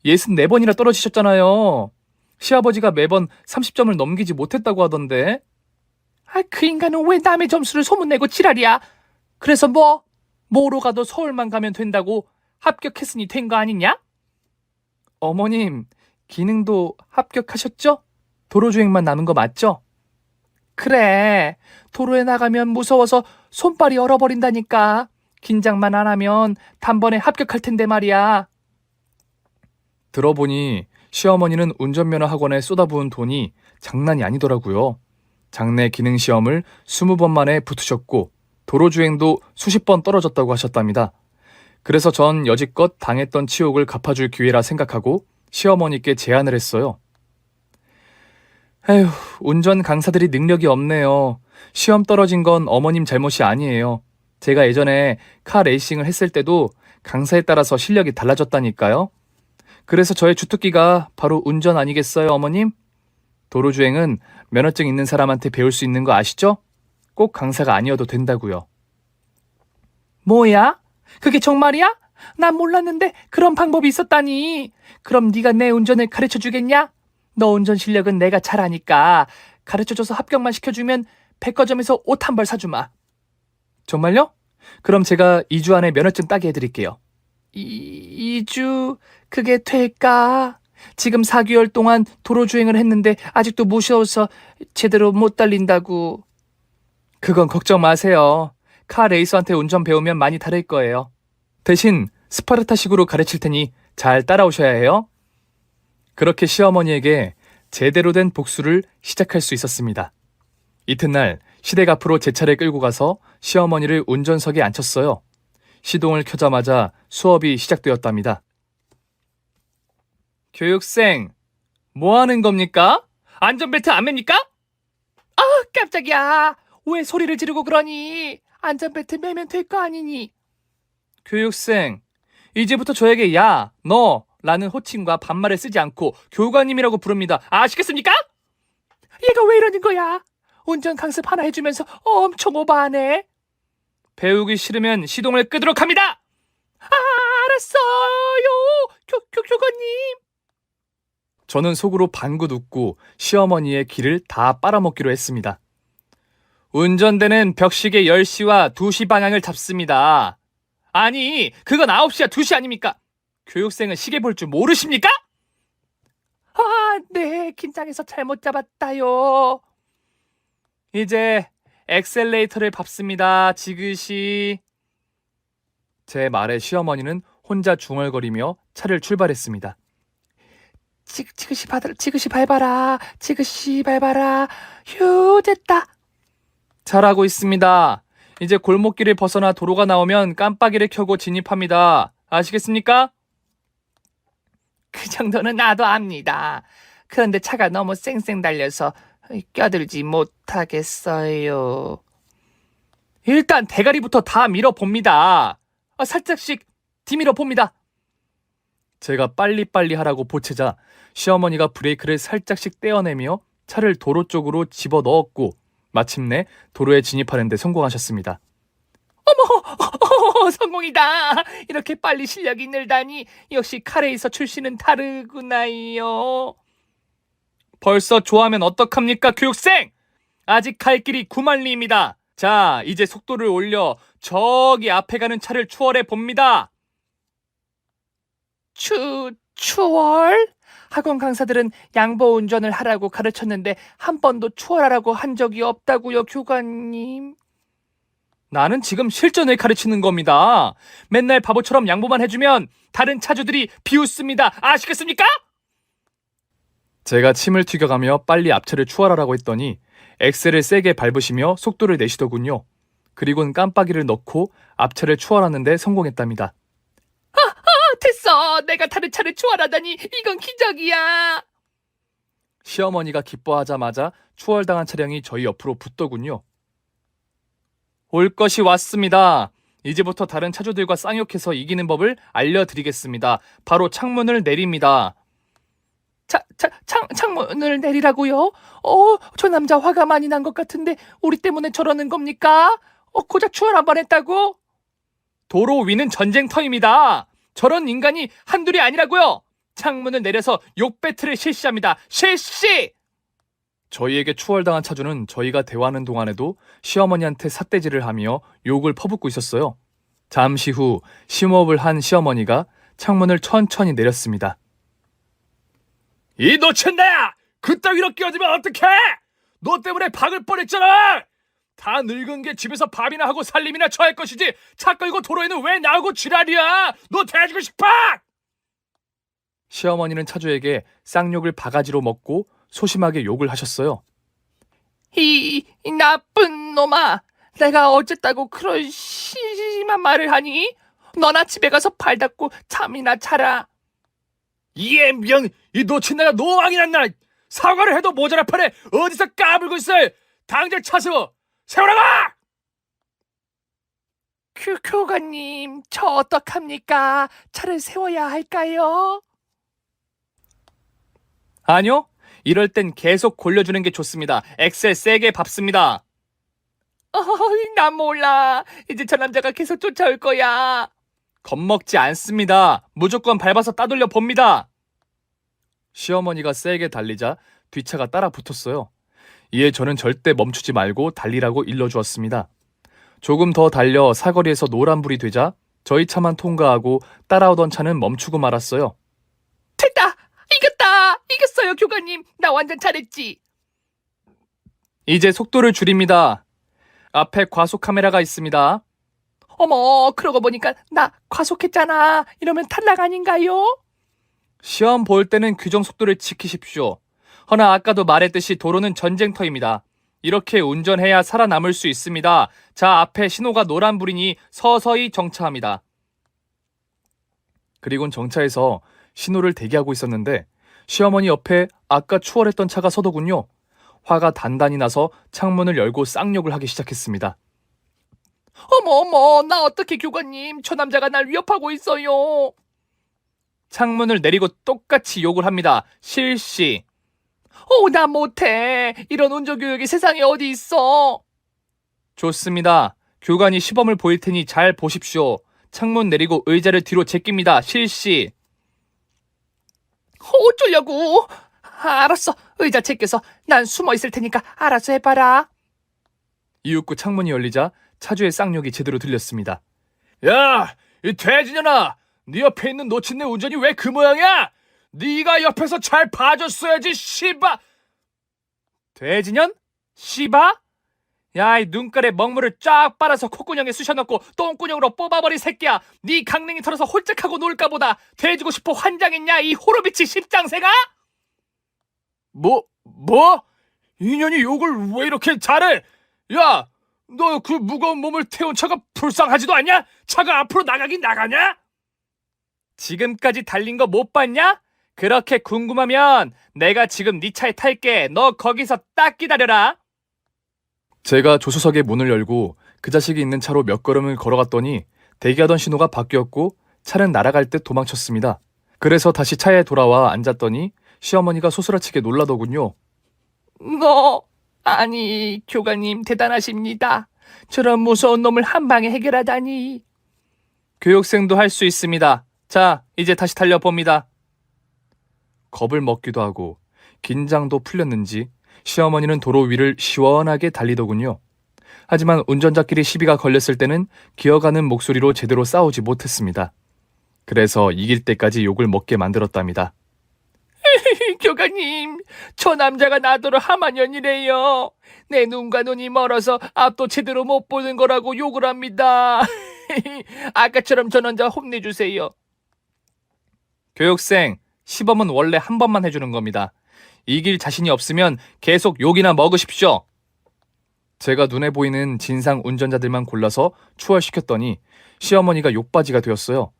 64번이나 떨어지셨잖아요. 시아버지가 매번 30점을 넘기지 못했다고 하던데. 아, 그 인간은 왜 남의 점수를 소문내고 지랄이야? 그래서 뭐로 가도 서울만 가면 된다고 합격했으니 된 거 아니냐? 어머님, 기능도 합격하셨죠? 도로주행만 남은 거 맞죠? 그래, 도로에 나가면 무서워서 손발이 얼어버린다니까. 긴장만 안 하면 단번에 합격할 텐데 말이야. 들어보니 시어머니는 운전면허 학원에 쏟아부은 돈이 장난이 아니더라고요. 장내 기능시험을 20번 만에 붙으셨고 도로주행도 수십 번 떨어졌다고 하셨답니다. 그래서 전 여지껏 당했던 치욕을 갚아줄 기회라 생각하고 시어머니께 제안을 했어요. 에휴, 운전 강사들이 능력이 없네요. 시험 떨어진 건 어머님 잘못이 아니에요. 제가 예전에 카 레이싱을 했을 때도 강사에 따라서 실력이 달라졌다니까요. 그래서 저의 주특기가 바로 운전 아니겠어요, 어머님? 도로주행은 면허증 있는 사람한테 배울 수 있는 거 아시죠? 꼭 강사가 아니어도 된다고요. 뭐야? 그게 정말이야? 난 몰랐는데 그런 방법이 있었다니. 그럼 네가 내 운전을 가르쳐 주겠냐? 너 운전 실력은 내가 잘 아니까 가르쳐줘서 합격만 시켜주면 백화점에서 옷 한 벌 사주마. 정말요? 그럼 제가 2주 안에 면허증 따게 해드릴게요. 2주 그게 될까? 지금 4개월 동안 도로주행을 했는데 아직도 무서워서 제대로 못 달린다고. 그건 걱정 마세요. 카 레이서한테 운전 배우면 많이 다를 거예요. 대신 스파르타식으로 가르칠 테니 잘 따라오셔야 해요. 그렇게 시어머니에게 제대로 된 복수를 시작할 수 있었습니다. 이튿날 시댁 앞으로 제 차를 끌고 가서 시어머니를 운전석에 앉혔어요. 시동을 켜자마자 수업이 시작되었답니다. 교육생, 뭐 하는 겁니까? 안전벨트 안 맵니까? 아, 깜짝이야. 왜 소리를 지르고 그러니? 안전벨트 매면 될 거 아니니? 교육생, 이제부터 저에게 야, 너 라는 호칭과 반말을 쓰지 않고 교관님이라고 부릅니다. 아시겠습니까? 얘가 왜 이러는 거야? 운전 강습 하나 해주면서 엄청 오버하네. 배우기 싫으면 시동을 끄도록 합니다. 아, 알았어요. 교관님. 저는 속으로 방긋 웃고 시어머니의 귀를 다 빨아먹기로 했습니다. 운전대는 벽시계 10시와 2시 방향을 잡습니다. 아니, 그건 9시야 2시 아닙니까? 교육생은 시계 볼 줄 모르십니까? 아, 네, 긴장해서 잘못 잡았다요. 이제 엑셀레이터를 밟습니다. 지그시. 제 말에 시어머니는 혼자 중얼거리며 차를 출발했습니다. 지그시 밟아라. 지그시 밟아라. 휴, 됐다. 잘하고 있습니다. 이제 골목길을 벗어나 도로가 나오면 깜빡이를 켜고 진입합니다. 아시겠습니까? 그 정도는 나도 압니다. 그런데 차가 너무 쌩쌩 달려서 껴들지 못하겠어요. 일단 대가리부터 다 밀어봅니다. 살짝씩 뒤밀어 봅니다. 제가 빨리빨리 하라고 보채자 시어머니가 브레이크를 살짝씩 떼어내며 차를 도로 쪽으로 집어넣었고 마침내 도로에 진입하는 데 성공하셨습니다. 어머, 성공이다. 이렇게 빨리 실력이 늘다니. 역시 카레이서 출신은 다르구나요. 벌써 좋아하면 어떡합니까, 교육생? 아직 갈 길이 9만 리입니다. 자, 이제 속도를 올려 저기 앞에 가는 차를 추월해 봅니다. 추월? 학원 강사들은 양보 운전을 하라고 가르쳤는데 한 번도 추월하라고 한 적이 없다고요, 교관님. 나는 지금 실전을 가르치는 겁니다. 맨날 바보처럼 양보만 해주면 다른 차주들이 비웃습니다. 아시겠습니까? 제가 침을 튀겨가며 빨리 앞차를 추월하라고 했더니 엑셀을 세게 밟으시며 속도를 내시더군요. 그리고는 깜빡이를 넣고 앞차를 추월하는데 성공했답니다. 됐어. 내가 다른 차를 추월하다니 이건 기적이야. 시어머니가 기뻐하자마자 추월당한 차량이 저희 옆으로 붙더군요. 올 것이 왔습니다. 이제부터 다른 차주들과 쌍욕해서 이기는 법을 알려드리겠습니다. 바로 창문을 내립니다. 창문을 내리라고요? 저 남자 화가 많이 난 것 같은데 우리 때문에 저러는 겁니까? 고작 추월 한 번 했다고? 도로 위는 전쟁터입니다. 저런 인간이 한둘이 아니라고요. 창문을 내려서 욕 배틀을 실시합니다. 실시! 저희에게 추월당한 차주는 저희가 대화하는 동안에도 시어머니한테 삿대질을 하며 욕을 퍼붓고 있었어요. 잠시 후 심호흡을 한 시어머니가 창문을 천천히 내렸습니다. 이 놓친다야! 그따위로 끼어들면 어떡해! 너 때문에 박을 뻔했잖아! 다 늙은 게 집에서 밥이나 하고 살림이나 처할 것이지 차 끌고 도로에는 왜 나오고 지랄이야! 너 돼지고 싶어! 시어머니는 차주에게 쌍욕을 바가지로 먹고 소심하게 욕을 하셨어요. 이 나쁜 놈아. 내가 어쨌다고 그런 심한 말을 하니? 너나 집에 가서 발 닦고 잠이나 자라. 이 엠병! 이 놓친다가 노왕이 났나! 사과를 해도 모자라 판에 어디서 까불고 있어! 당장 차 세워! 세우라고! 교관님, 저 어떡합니까? 차를 세워야 할까요? 아니요. 이럴 땐 계속 골려주는 게 좋습니다. 엑셀 세게 밟습니다. 난 몰라. 이제 저 남자가 계속 쫓아올 거야. 겁먹지 않습니다. 무조건 밟아서 따돌려 봅니다. 시어머니가 세게 달리자 뒷차가 따라 붙었어요. 이에 저는 절대 멈추지 말고 달리라고 일러주었습니다. 조금 더 달려 사거리에서 노란불이 되자 저희 차만 통과하고 따라오던 차는 멈추고 말았어요. 됐다! 이겼다! 이겼어요, 교관님. 나 완전 잘했지. 이제 속도를 줄입니다. 앞에 과속 카메라가 있습니다. 어머, 그러고 보니까 나 과속했잖아. 이러면 탈락 아닌가요? 시험 볼 때는 규정 속도를 지키십시오. 허나 아까도 말했듯이 도로는 전쟁터입니다. 이렇게 운전해야 살아남을 수 있습니다. 자, 앞에 신호가 노란불이니 서서히 정차합니다. 그리곤 정차해서 신호를 대기하고 있었는데 시어머니 옆에 아까 추월했던 차가 서더군요. 화가 단단히 나서 창문을 열고 쌍욕을 하기 시작했습니다. 어머, 나 어떻게 교관님, 저 남자가 날 위협하고 있어요. 창문을 내리고 똑같이 욕을 합니다. 실시. 나 못해. 이런 운전교육이 세상에 어디 있어. 좋습니다. 교관이 시범을 보일 테니 잘 보십시오. 창문 내리고 의자를 뒤로 제낍니다. 실시. 어쩌려고? 알았어. 의자 제껴서 난 숨어 있을 테니까 알아서 해봐라. 이윽고 창문이 열리자 차주의 쌍욕이 제대로 들렸습니다. 야! 이 돼지년아! 네 옆에 있는 놓친내 운전이 왜 그 모양이야? 네가 옆에서 잘 봐줬어야지, 씨바! 돼지년? 씨바? 야, 이 눈깔에 먹물을 쫙 빨아서 콧구멍에 쑤셔넣고 똥구녕으로 뽑아버린 새끼야. 네 강냉이 털어서 홀짝하고 놀까 보다. 돼지고 싶어 환장했냐, 이 호로비치 십장새가? 뭐? 인연이 욕을 왜 이렇게 잘해? 야! 너 그 무거운 몸을 태운 차가 불쌍하지도 않냐? 차가 앞으로 나가긴 나가냐? 지금까지 달린 거 못 봤냐? 그렇게 궁금하면 내가 지금 네 차에 탈게. 너 거기서 딱 기다려라. 제가 조수석의 문을 열고 그 자식이 있는 차로 몇 걸음을 걸어갔더니 대기하던 신호가 바뀌었고 차는 날아갈 듯 도망쳤습니다. 그래서 다시 차에 돌아와 앉았더니 시어머니가 소스라치게 놀라더군요. 아니, 교관님 대단하십니다. 저런 무서운 놈을 한 방에 해결하다니. 교육생도 할 수 있습니다. 자, 이제 다시 달려봅니다. 겁을 먹기도 하고 긴장도 풀렸는지 시어머니는 도로 위를 시원하게 달리더군요. 하지만 운전자끼리 시비가 걸렸을 때는 기어가는 목소리로 제대로 싸우지 못했습니다. 그래서 이길 때까지 욕을 먹게 만들었답니다. 교관님, 저 남자가 나더러 하마년이래요. 내 눈과 눈이 멀어서 앞도 제대로 못 보는 거라고 욕을 합니다. 아까처럼 저 남자 혼내주세요. 교육생, 시범은 원래 한 번만 해주는 겁니다. 이길 자신이 없으면 계속 욕이나 먹으십시오. 제가 눈에 보이는 진상 운전자들만 골라서 추월시켰더니 시어머니가 욕바지가 되었어요.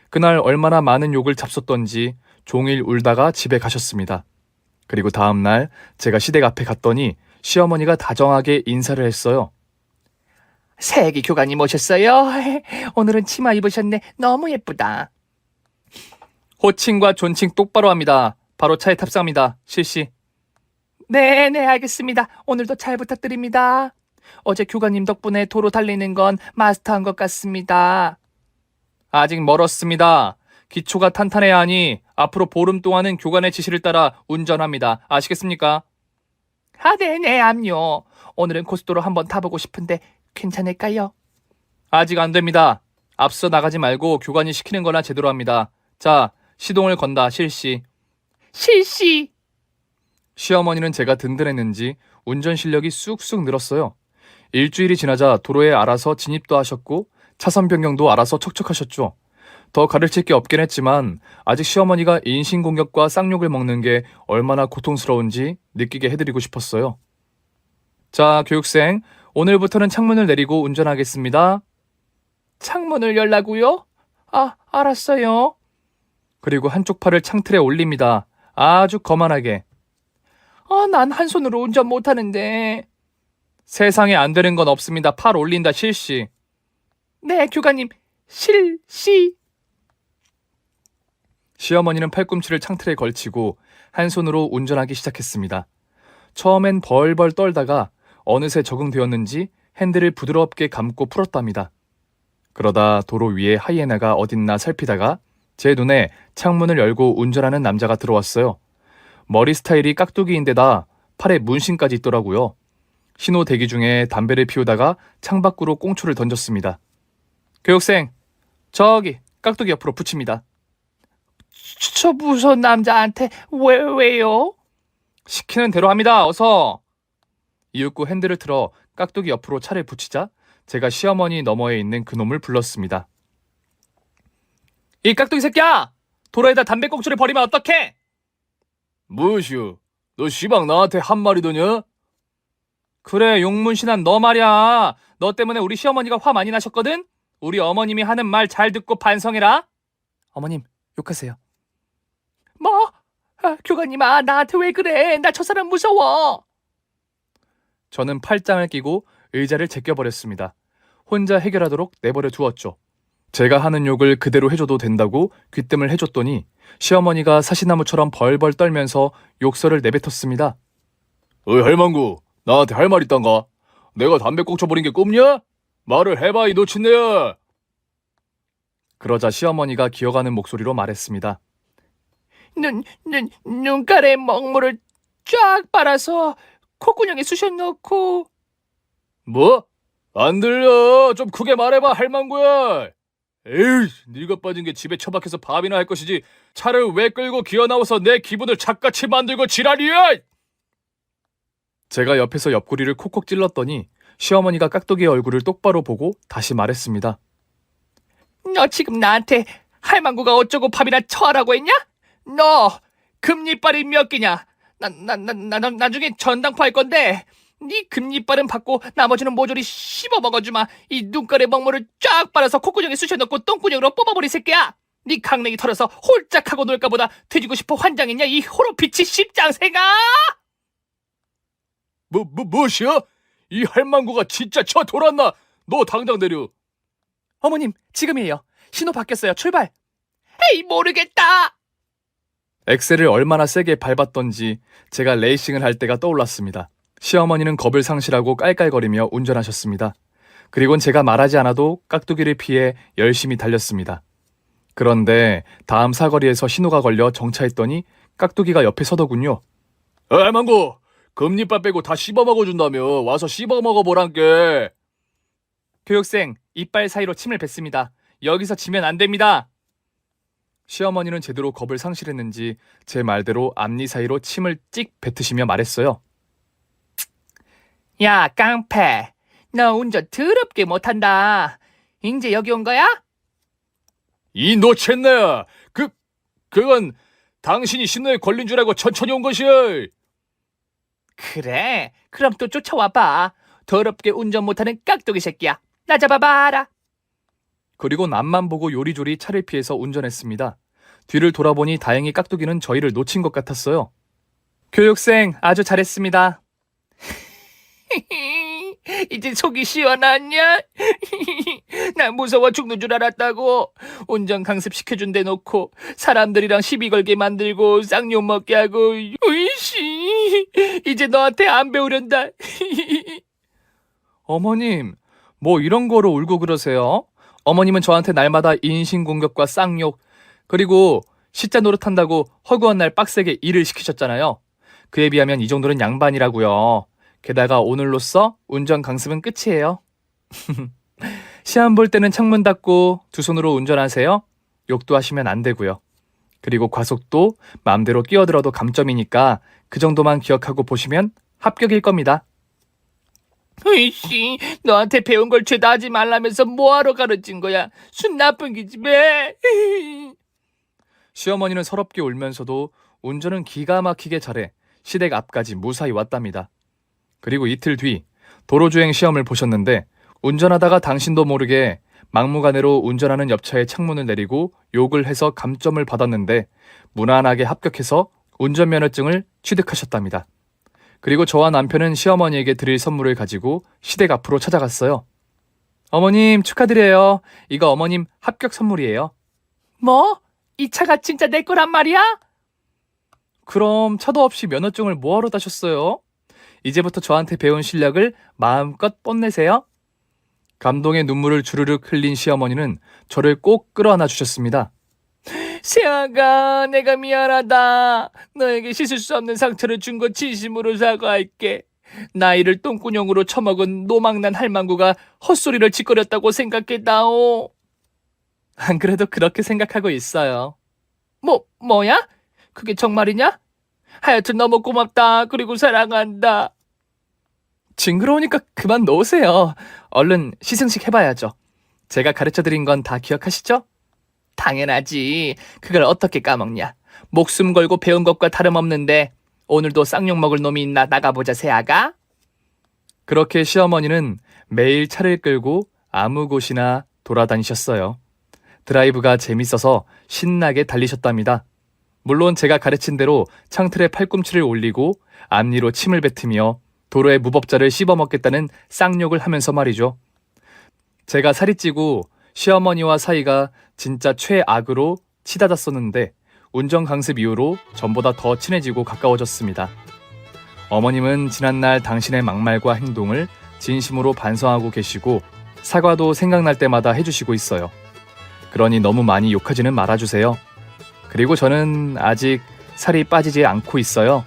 그날 얼마나 많은 욕을 잡섰던지 종일 울다가 집에 가셨습니다. 그리고 다음날 제가 시댁 앞에 갔더니 시어머니가 다정하게 인사를 했어요. 새애기 교관님 오셨어요? 오늘은 치마 입으셨네. 너무 예쁘다. 호칭과 존칭 똑바로 합니다. 바로 차에 탑승합니다. 실시. 네, 알겠습니다. 오늘도 잘 부탁드립니다. 어제 교관님 덕분에 도로 달리는 건 마스터한 것 같습니다. 아직 멀었습니다. 기초가 탄탄해야 하니 앞으로 보름 동안은 교관의 지시를 따라 운전합니다. 아시겠습니까? 네, 암요. 오늘은 고속도로 한번 타보고 싶은데 괜찮을까요? 아직 안 됩니다. 앞서 나가지 말고 교관이 시키는 거나 제대로 합니다. 자, 시동을 건다. 실시. 실시. 시어머니는 제가 든든했는지 운전 실력이 쑥쑥 늘었어요. 일주일이 지나자 도로에 알아서 진입도 하셨고 차선 변경도 알아서 척척하셨죠. 더 가르칠 게 없긴 했지만 아직 시어머니가 인신공격과 쌍욕을 먹는 게 얼마나 고통스러운지 느끼게 해드리고 싶었어요. 자, 교육생, 오늘부터는 창문을 내리고 운전하겠습니다. 창문을 열라고요? 알았어요. 그리고 한쪽 팔을 창틀에 올립니다. 아주 거만하게. 난 한 손으로 운전 못하는데. 세상에 안 되는 건 없습니다. 팔 올린다. 실시. 네, 교관님. 실시. 시어머니는 팔꿈치를 창틀에 걸치고 한 손으로 운전하기 시작했습니다. 처음엔 벌벌 떨다가 어느새 적응되었는지 핸들을 부드럽게 감고 풀었답니다. 그러다 도로 위에 하이에나가 어딨나 살피다가 제 눈에 창문을 열고 운전하는 남자가 들어왔어요. 머리 스타일이 깍두기인데다 팔에 문신까지 있더라고요. 신호 대기 중에 담배를 피우다가 창밖으로 꽁초를 던졌습니다. 교육생, 저기 깍두기 옆으로 붙입니다. 저 무서운 남자한테 왜요? 시키는 대로 합니다. 어서. 이윽고 핸들을 틀어 깍두기 옆으로 차를 붙이자 제가 시어머니 너머에 있는 그놈을 불렀습니다. 이 깍두기 새끼야! 도로에다 담배 꽁초를 버리면 어떡해? 무엇이오? 너 시방 나한테 한 말이더냐? 그래, 용문신한 너 말이야. 너 때문에 우리 시어머니가 화 많이 나셨거든? 우리 어머님이 하는 말 잘 듣고 반성해라. 어머님, 욕하세요. 뭐? 교관님, 나한테 왜 그래? 나 저 사람 무서워. 저는 팔짱을 끼고 의자를 제껴버렸습니다. 혼자 해결하도록 내버려 두었죠. 제가 하는 욕을 그대로 해줘도 된다고 귀뜸을 해줬더니 시어머니가 사시나무처럼 벌벌 떨면서 욕설을 내뱉었습니다. 어이 할망구, 나한테 할 말 있단가? 내가 담배 꽁초 버린 게 꿈냐? 말을 해봐 이 노친네야. 그러자 시어머니가 기어가는 목소리로 말했습니다. 눈가에 먹물을 쫙 빨아서 콧구멍에 쑤셔 넣고. 뭐? 안 들려. 좀 크게 말해봐 할망구야. 에이, 네가 빠진 게 집에 처박혀서 밥이나 할 것이지 차를 왜 끌고 기어 나와서 내 기분을 잣같이 만들고 지랄이야! 제가 옆에서 옆구리를 콕콕 찔렀더니 시어머니가 깍두기의 얼굴을 똑바로 보고 다시 말했습니다. 너 지금 나한테 할망구가 어쩌고 밥이나 처하라고 했냐? 너 금리빨이 몇 개냐? 나중에 전당포 할 건데 네 금리빨은 받고 나머지는 모조리 씹어 먹어주마. 이 눈가에 먹물을 쫙 빨아서 콧구멍에 쑤셔 넣고 똥구멍으로 뽑아버릴 새끼야. 네 강냉이 털어서 홀짝하고 놀까 보다 돼지고 싶어 환장했냐 이 호로피치 십장생아. 무엇이야? 이 할망구가 진짜 쳐 돌았나? 너 당장 내려. 어머님, 지금이에요. 신호 바뀌었어요. 출발. 에이, 모르겠다. 엑셀을 얼마나 세게 밟았던지 제가 레이싱을 할 때가 떠올랐습니다. 시어머니는 겁을 상실하고 깔깔거리며 운전하셨습니다. 그리곤 제가 말하지 않아도 깍두기를 피해 열심히 달렸습니다. 그런데 다음 사거리에서 신호가 걸려 정차했더니 깍두기가 옆에 서더군요. 할망구, 금리빨 빼고 다 씹어먹어준다며 와서 씹어먹어보란께. 교육생, 이빨 사이로 침을 뱉습니다. 여기서 지면 안 됩니다. 시어머니는 제대로 겁을 상실했는지 제 말대로 앞니 사이로 침을 찍 뱉으시며 말했어요. 야, 깡패. 너 운전 더럽게 못한다. 이제 여기 온 거야? 이 노쳇내야. 그건 당신이 신호에 걸린 줄 알고 천천히 온 것이야. 그래. 그럼 또 쫓아와봐. 더럽게 운전 못하는 깍두기 새끼야. 나 잡아봐라. 그리고 앞만 보고 요리조리 차를 피해서 운전했습니다. 뒤를 돌아보니 다행히 깍두기는 저희를 놓친 것 같았어요. 교육생, 아주 잘했습니다. 이제 속이 시원하냐? 나 무서워 죽는 줄 알았다고. 운전 강습 시켜준 데 놓고 사람들이랑 시비 걸게 만들고 쌍욕 먹게 하고. 으이씨, 이제 너한테 안 배우련다. 어머님, 뭐 이런 거로 울고 그러세요? 어머님은 저한테 날마다 인신공격과 쌍욕, 그리고 시자 노릇한다고 허구한 날 빡세게 일을 시키셨잖아요. 그에 비하면 이 정도는 양반이라고요. 게다가 오늘로써 운전 강습은 끝이에요. 시험 볼 때는 창문 닫고 두 손으로 운전하세요. 욕도 하시면 안 되고요. 그리고 과속도 마음대로 끼어들어도 감점이니까 그 정도만 기억하고 보시면 합격일 겁니다. 으이씨, 너한테 배운 걸 죄다 하지 말라면서 뭐하러 가르친 거야? 순 나쁜 기집애. 시어머니는 서럽게 울면서도 운전은 기가 막히게 잘해 시댁 앞까지 무사히 왔답니다. 그리고 이틀 뒤 도로주행 시험을 보셨는데 운전하다가 당신도 모르게 막무가내로 운전하는 옆차의 창문을 내리고 욕을 해서 감점을 받았는데 무난하게 합격해서 운전면허증을 취득하셨답니다. 그리고 저와 남편은 시어머니에게 드릴 선물을 가지고 시댁 앞으로 찾아갔어요. 어머님 축하드려요. 이거 어머님 합격 선물이에요. 뭐? 이 차가 진짜 내 거란 말이야? 그럼 차도 없이 면허증을 뭐하러 따셨어요? 이제부터 저한테 배운 실력을 마음껏 뽐내세요. 감동의 눈물을 주르륵 흘린 시어머니는 저를 꼭 끌어안아 주셨습니다. 세아가, 내가 미안하다. 너에게 씻을 수 없는 상처를 준 거 진심으로 사과할게. 나이를 똥구녕으로 처먹은 노망난 할망구가 헛소리를 짓거렸다고 생각했다오. 안 그래도 그렇게 생각하고 있어요. 뭐야? 그게 정말이냐? 하여튼 너무 고맙다. 그리고 사랑한다. 징그러우니까 그만 놓으세요. 얼른 시승식 해봐야죠. 제가 가르쳐드린 건 다 기억하시죠? 당연하지. 그걸 어떻게 까먹냐. 목숨 걸고 배운 것과 다름없는데 오늘도 쌍욕 먹을 놈이 있나 나가보자, 세아가. 그렇게 시어머니는 매일 차를 끌고 아무 곳이나 돌아다니셨어요. 드라이브가 재밌어서 신나게 달리셨답니다. 물론 제가 가르친 대로 창틀에 팔꿈치를 올리고 앞니로 침을 뱉으며 도로의 무법자를 씹어먹겠다는 쌍욕을 하면서 말이죠. 제가 살이 찌고 시어머니와 사이가 진짜 최악으로 치닫았었는데 운전 강습 이후로 전보다 더 친해지고 가까워졌습니다. 어머님은 지난날 당신의 막말과 행동을 진심으로 반성하고 계시고 사과도 생각날 때마다 해주시고 있어요. 그러니 너무 많이 욕하지는 말아주세요. 그리고 저는 아직 살이 빠지지 않고 있어요.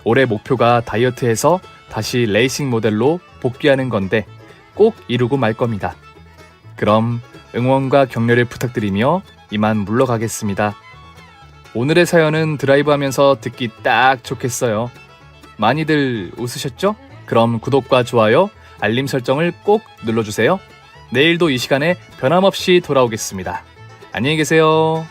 올해 목표가 다이어트해서 다시 레이싱 모델로 복귀하는 건데 꼭 이루고 말 겁니다. 그럼 응원과 격려를 부탁드리며 이만 물러가겠습니다. 오늘의 사연은 드라이브하면서 듣기 딱 좋겠어요. 많이들 웃으셨죠? 그럼 구독과 좋아요, 알림 설정을 꼭 눌러주세요. 내일도 이 시간에 변함없이 돌아오겠습니다. 안녕히 계세요.